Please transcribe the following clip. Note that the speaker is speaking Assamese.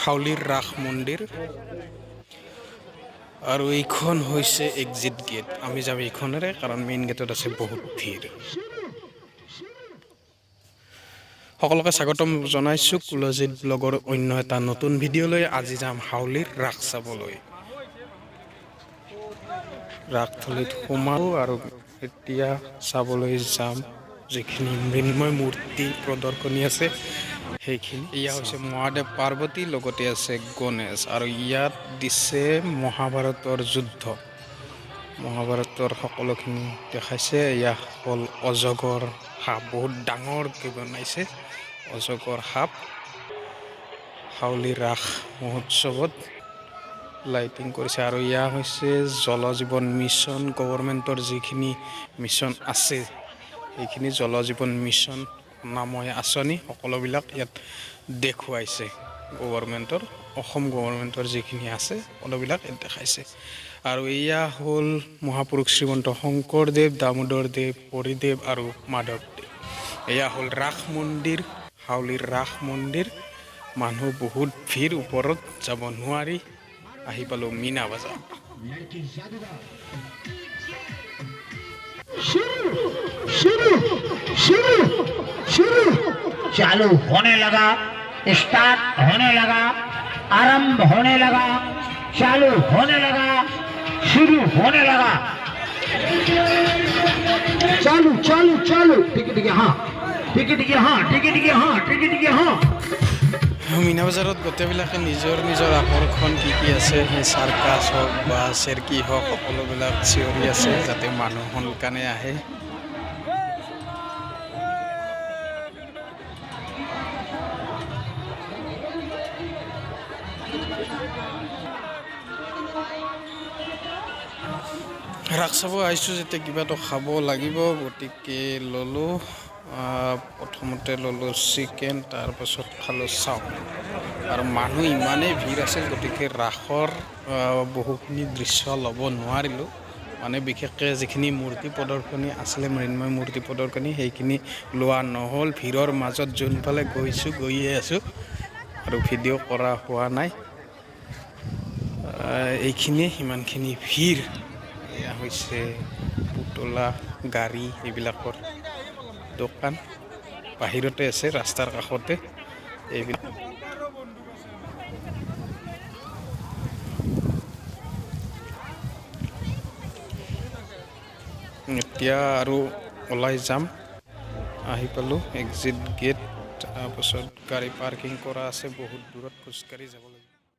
হাউলিৰ ৰাস মন্দিৰ আৰু এইখন হৈছে এক্সিট গেট। আমি যাম এইখনেৰে কাৰণ মেইন গেটত আছে বহুত ভিৰ। সকলোকে স্বাগতম জনাইছোঁ কুলজিত ব্লগৰ অন্য এটা নতুন ভিডিঅ'লৈ। আজি যাম হাউলিৰ ৰাস চাবলৈ। ৰাসথলীত সোমাওঁ আৰু এতিয়া চাবলৈ যাম যিখিনি মৃন্ময় মূৰ্তি প্ৰদৰ্শনী আছে সেইখিনি। এয়া হৈছে মহাদেৱ পাৰ্বতী, লগতে আছে গণেশ, আৰু ইয়াত দিছে মহাভাৰতৰ যুদ্ধ। মহাভাৰতৰ সকলোখিনি দেখাইছে। এয়া হ'ল অজগৰ সাপ, বহুত ডাঙৰকৈ বনাইছে অজগৰ সাপ। হাউলি ৰাস মহোৎসৱত লাইটিং কৰিছে। আৰু এয়া হৈছে জল জীৱন মিছন, গভৰ্ণমেণ্টৰ যিখিনি মিছন আছে সেইখিনি জল জীৱন মিছন নাময় আঁচনি সকলোবিলাক ইয়াত দেখুৱাইছে। গভৰ্ণমেণ্টৰ, অসম গভৰ্ণমেণ্টৰ যিখিনি আছে সকলোবিলাক ইয়াত দেখাইছে। আৰু এয়া হ'ল মহাপুৰুষ শ্ৰীমন্ত শংকৰদেৱ, দামোদৰদেৱ, হৰিদেৱ আৰু মাধৱদেৱ। এয়া হ'ল ৰাস মন্দিৰ, হাউলিৰ ৰাস মন্দিৰ। মানুহ বহুত ভিৰ, ওপৰত যাব নোৱাৰি। আহি পালোঁ মীনা বজাৰ। चालू होने लगा, स्टार्ट होने लगा, आरंभ होने लगा, चालू होने लगा, शुरू होने लगा। चालू चालू चालू टिकट के हाँ, टिकट के हाँ, टिकट के हाँ, टिकट के हाँ। মীনা বজাৰত গোটেইবিলাকে নিজৰ নিজৰ আকৰ্ষণ কি কি আছে, সেই চাৰ্কাছ হওক বা চেৰকি হওক সকলোবিলাক চিঞৰি আছে যাতে মানুহ সোনকালে আহে। ৰাস চাব আহিছোঁ যেতিয়া কিবাটো খাব লাগিব, গতিকে ল'লোঁ। প্ৰথমতে ল'লোঁ চিকেন, তাৰপাছত খালোঁ চাওমিন। আৰু মানুহ ইমানেই ভিৰ আছিল গতিকে ৰাসৰ বহুখিনি দৃশ্য ল'ব নোৱাৰিলোঁ। মানে বিশেষকৈ যিখিনি মূৰ্তি প্ৰদৰ্শনী আছিলে, মৃন্ময় মূৰ্তি প্ৰদৰ্শনী, সেইখিনি লোৱা নহ'ল। ভিৰৰ মাজত যোনফালে গৈয়ে আছোঁ আৰু ভিডিঅ' কৰা হোৱা নাই। এইখিনিয়ে, ইমানখিনি ভিৰ। এয়া হৈছে পুতলা গাড়ী, এইবিলাকৰ দোকান বাহিৰতে আছে, ৰাস্তাৰ কাষতে এইবিলাক। এতিয়া আৰু ওলাই যাম। আহি পালোঁ এক্সিট গেট। তাৰপাছত গাড়ী পাৰ্কিং কৰা আছে, বহুত দূৰত খোজকাঢ়ি যাব লাগিব।